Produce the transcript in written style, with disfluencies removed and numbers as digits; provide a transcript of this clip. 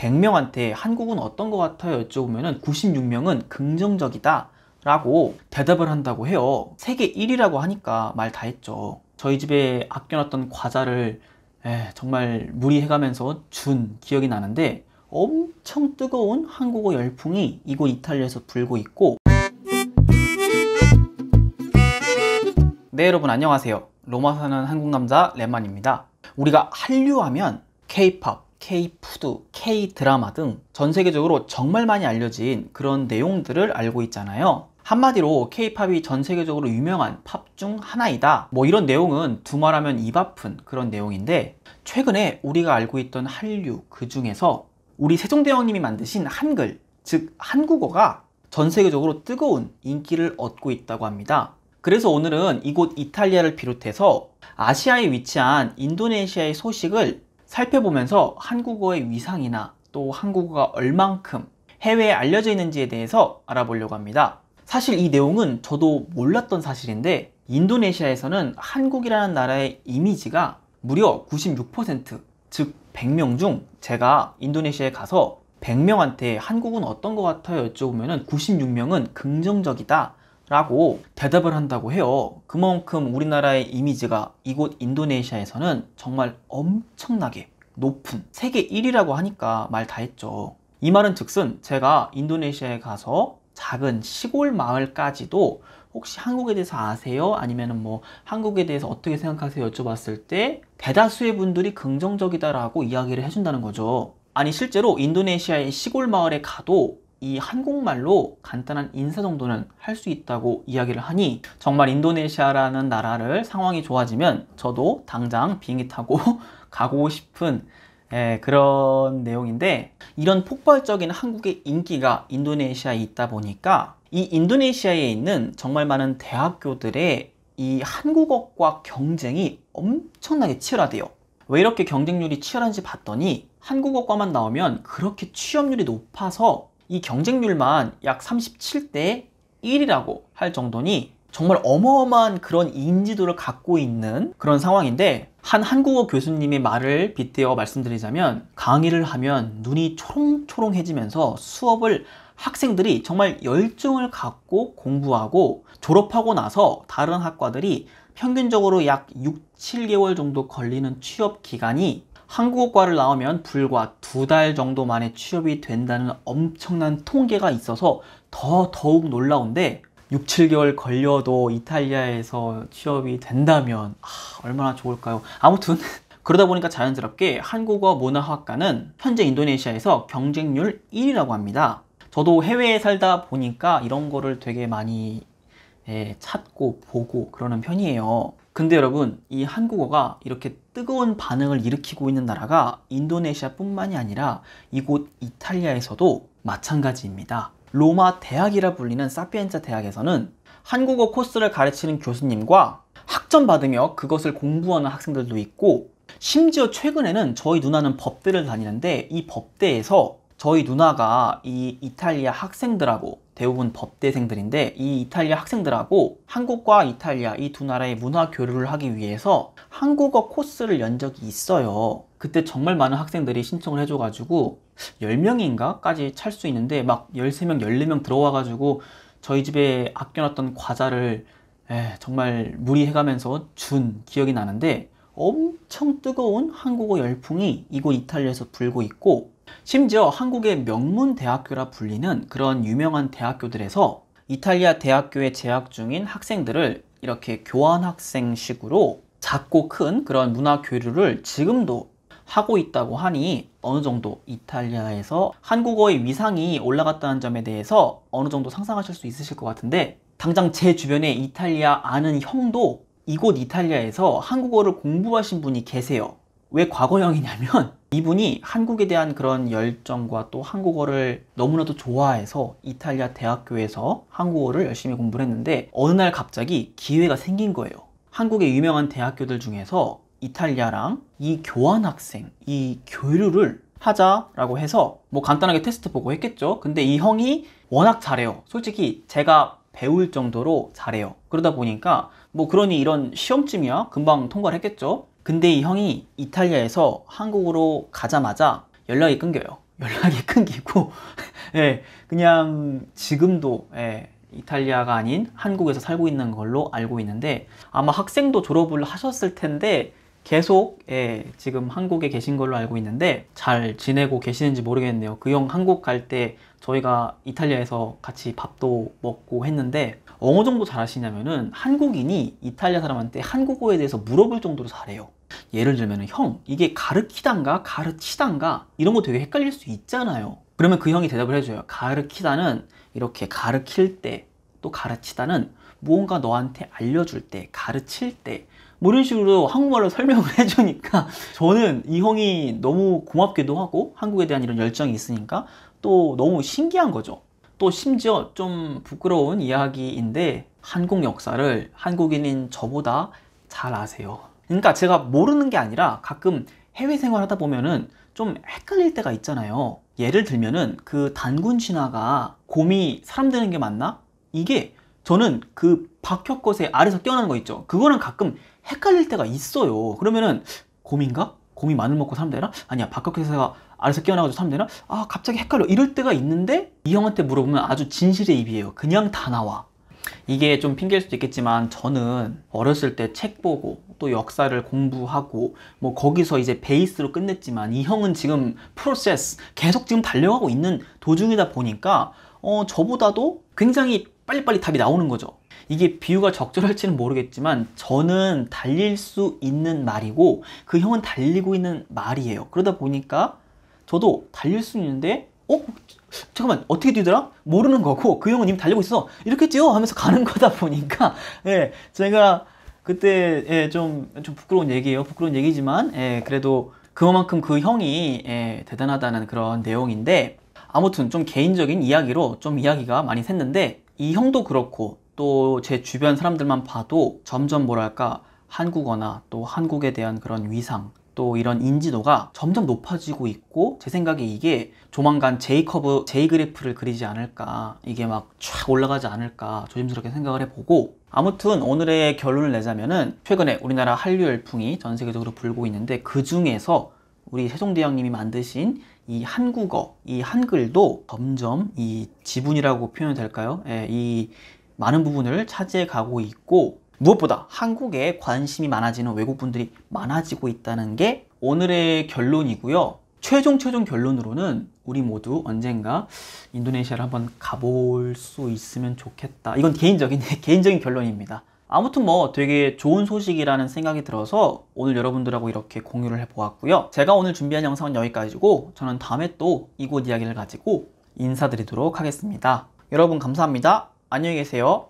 100명한테 한국은 어떤 것 같아요? 여쭤보면 96명은 긍정적이다 라고 대답을 한다고 해요. 세계 1위라고 하니까 말 다 했죠. 저희 집에 아껴놨던 과자를 정말 무리해가면서 준 기억이 나는데, 엄청 뜨거운 한국어 열풍이 이곳 이탈리아에서 불고 있고. 네, 여러분 안녕하세요. 로마 사는 한국 남자 렘만입니다. 우리가 한류하면 K-팝, K-푸드, K-드라마 등 전 세계적으로 정말 많이 알려진 그런 내용들을 알고 있잖아요. 한마디로 K-팝이 전 세계적으로 유명한 팝 중 하나이다, 뭐 이런 내용은 두말하면 입 아픈 그런 내용인데, 최근에 우리가 알고 있던 한류 그 중에서 우리 세종대왕님이 만드신 한글, 즉 한국어가 전 세계적으로 뜨거운 인기를 얻고 있다고 합니다. 그래서 오늘은 이곳 이탈리아를 비롯해서 아시아에 위치한 인도네시아의 소식을 살펴보면서 한국어의 위상이나 또 한국어가 얼만큼 해외에 알려져 있는지에 대해서 알아보려고 합니다. 사실 이 내용은 저도 몰랐던 사실인데, 인도네시아에서는 한국이라는 나라의 이미지가 무려 96%, 즉 100명 중 제가 인도네시아에 가서 100명한테 한국은 어떤 것 같아요? 여쭤보면 96명은 긍정적이다 라고 대답을 한다고 해요. 그만큼 우리나라의 이미지가 이곳 인도네시아에서는 정말 엄청나게 높은 세계 1위라고 하니까 말 다 했죠. 이 말은 즉슨 제가 인도네시아에 가서 작은 시골 마을까지도 혹시 한국에 대해서 아세요? 아니면 뭐 한국에 대해서 어떻게 생각하세요? 여쭤봤을 때 대다수의 분들이 긍정적이다라고 이야기를 해준다는 거죠. 아니 실제로 인도네시아의 시골 마을에 가도 이 한국말로 간단한 인사 정도는 할 수 있다고 이야기를 하니, 정말 인도네시아라는 나라를 상황이 좋아지면 저도 당장 비행기 타고 가고 싶은 그런 내용인데, 이런 폭발적인 한국의 인기가 인도네시아에 있다 보니까 이 인도네시아에 있는 정말 많은 대학교들의 이 한국어과 경쟁이 엄청나게 치열하대요. 왜 이렇게 경쟁률이 치열한지 봤더니 한국어과만 나오면 그렇게 취업률이 높아서 이 경쟁률만 약 37대 1이라고 할 정도니 정말 어마어마한 그런 인지도를 갖고 있는 그런 상황인데, 한 한국어 교수님의 말을 빗대어 말씀드리자면, 강의를 하면 눈이 초롱초롱해지면서 수업을 학생들이 정말 열정을 갖고 공부하고, 졸업하고 나서 다른 학과들이 평균적으로 약 6, 7개월 정도 걸리는 취업 기간이 한국어과를 나오면 불과 2달 정도 만에 취업이 된다는 엄청난 통계가 있어서 더욱 놀라운데, 6, 7개월 걸려도 이탈리아에서 취업이 된다면 얼마나 좋을까요? 아무튼 그러다 보니까 자연스럽게 한국어 문화학과는 현재 인도네시아에서 경쟁률 1위라고 합니다. 저도 해외에 살다 보니까 이런 거를 되게 많이 찾고 보고 그러는 편이에요. 근데 여러분, 이 한국어가 이렇게 뜨거운 반응을 일으키고 있는 나라가 인도네시아 뿐만이 아니라 이곳 이탈리아에서도 마찬가지입니다. 로마 대학이라 불리는 사피엔자 대학에서는 한국어 코스를 가르치는 교수님과 학점 받으며 그것을 공부하는 학생들도 있고, 심지어 최근에는 저희 누나는 법대를 다니는데 이 법대에서 저희 누나가 이 이탈리아 학생들하고, 대부분 법대생들인데 이 이탈리아 학생들하고 한국과 이탈리아 이 두 나라의 문화 교류를 하기 위해서 한국어 코스를 연 적이 있어요. 그때 정말 많은 학생들이 신청을 해줘가지고 10명인가 까지 찰 수 있는데, 막 13명, 14명 들어와가지고 저희 집에 아껴놨던 과자를 정말 무리해가면서 준 기억이 나는데, 엄청 뜨거운 한국어 열풍이 이곳 이탈리아에서 불고 있고, 심지어 한국의 명문 대학교라 불리는 그런 유명한 대학교들에서 이탈리아 대학교에 재학 중인 학생들을 이렇게 교환학생식으로 작고 큰 그런 문화 교류를 지금도 하고 있다고 하니, 어느 정도 이탈리아에서 한국어의 위상이 올라갔다는 점에 대해서 어느 정도 상상하실 수 있으실 것 같은데, 당장 제 주변에 이탈리아 아는 형도 이곳 이탈리아에서 한국어를 공부하신 분이 계세요. 왜 과거형이냐면, 이분이 한국에 대한 그런 열정과 또 한국어를 너무나도 좋아해서 이탈리아 대학교에서 한국어를 열심히 공부를 했는데, 어느 날 갑자기 기회가 생긴 거예요. 한국의 유명한 대학교들 중에서 이탈리아랑 이 교환학생, 이 교류를 하자라고 해서 뭐 간단하게 테스트 보고 했겠죠. 근데 이 형이 워낙 잘해요. 솔직히 제가 배울 정도로 잘해요. 그러다 보니까 뭐 그러니 이런 시험쯤이야 금방 통과를 했겠죠. 근데 이 형이 이탈리아에서 한국으로 가자마자 연락이 끊겨요. 연락이 끊기고 예, 그냥 지금도 이탈리아가 아닌 한국에서 살고 있는 걸로 알고 있는데 아마 학생도 졸업을 하셨을 텐데 계속 지금 한국에 계신 걸로 알고 있는데 잘 지내고 계시는지 모르겠네요. 그 형 한국 갈 때 저희가 이탈리아에서 같이 밥도 먹고 했는데 어느 정도 잘하시냐면은 한국인이 이탈리아 사람한테 한국어에 대해서 물어볼 정도로 잘해요. 예를 들면은 형 이게 가르키단가 가르치단가 이런 거 되게 헷갈릴 수 있잖아요. 그러면 그 형이 대답을 해줘요. 가르키다는 이렇게 가르칠 때, 또 가르치다는 무언가 너한테 알려줄 때, 가르칠 때, 뭐 이런 식으로 한국말로 설명을 해주니까 저는 이 형이 너무 고맙기도 하고 한국에 대한 이런 열정이 있으니까 또 너무 신기한 거죠. 또 심지어 좀 부끄러운 이야기인데 한국 역사를 한국인인 저보다 잘 아세요. 그러니까 제가 모르는 게 아니라 가끔 해외 생활하다 보면은 좀 헷갈릴 때가 있잖아요. 예를 들면은 그 단군 신화가 곰이 사람 되는 게 맞나? 이게 저는 그 박혁거세 알에서 깨어나는 거 있죠. 그거는 가끔 헷갈릴 때가 있어요. 그러면은 곰인가? 곰이 마늘 먹고 사람 되나? 아니야, 박혁거세가 알에서 깨어나가지고 사람 되나? 아, 갑자기 헷갈려. 이럴 때가 있는데 이 형한테 물어보면 아주 진실의 입이에요. 그냥 다 나와. 이게 좀 핑계일 수도 있겠지만 저는 어렸을 때 책 보고 또 역사를 공부하고 뭐 거기서 이제 베이스로 끝냈지만 이 형은 지금 프로세스 계속 지금 달려가고 있는 도중이다 보니까 저보다도 굉장히 빨리빨리 답이 나오는 거죠. 이게 비유가 적절할지는 모르겠지만 저는 달릴 수 있는 말이고 그 형은 달리고 있는 말이에요. 그러다 보니까 저도 달릴 수 있는데 잠깐만 어떻게 뛰더라? 모르는 거고 그 형은 이미 달리고 있어 이렇게 뛰어 하면서 가는 거다 보니까 제가 그때 좀 부끄러운 얘기예요. 부끄러운 얘기지만 그래도 그만큼 그 형이 대단하다는 그런 내용인데 아무튼 좀 개인적인 이야기로 좀 이야기가 많이 샜는데 이 형도 그렇고 또 제 주변 사람들만 봐도 점점 뭐랄까 한국어나 또 한국에 대한 그런 위상 또 이런 인지도가 점점 높아지고 있고 제 생각에 이게 조만간 J 그래프를 그리지 않을까 이게 막 쫙 올라가지 않을까 조심스럽게 생각을 해보고 아무튼 오늘의 결론을 내자면은 최근에 우리나라 한류 열풍이 전 세계적으로 불고 있는데 그 중에서 우리 세종대왕님이 만드신 이 한국어, 이 한글도 점점 이 지분이라고 표현이 될까요? 이 많은 부분을 차지해 가고 있고 무엇보다 한국에 관심이 많아지는 외국분들이 많아지고 있다는 게 오늘의 결론이고요. 최종 결론으로는 우리 모두 언젠가 인도네시아를 한번 가볼 수 있으면 좋겠다. 이건 개인적인 결론입니다. 아무튼 뭐 되게 좋은 소식이라는 생각이 들어서 오늘 여러분들하고 이렇게 공유를 해보았고요. 제가 오늘 준비한 영상은 여기까지고 저는 다음에 또 이곳 이야기를 가지고 인사드리도록 하겠습니다. 여러분 감사합니다. 안녕히 계세요.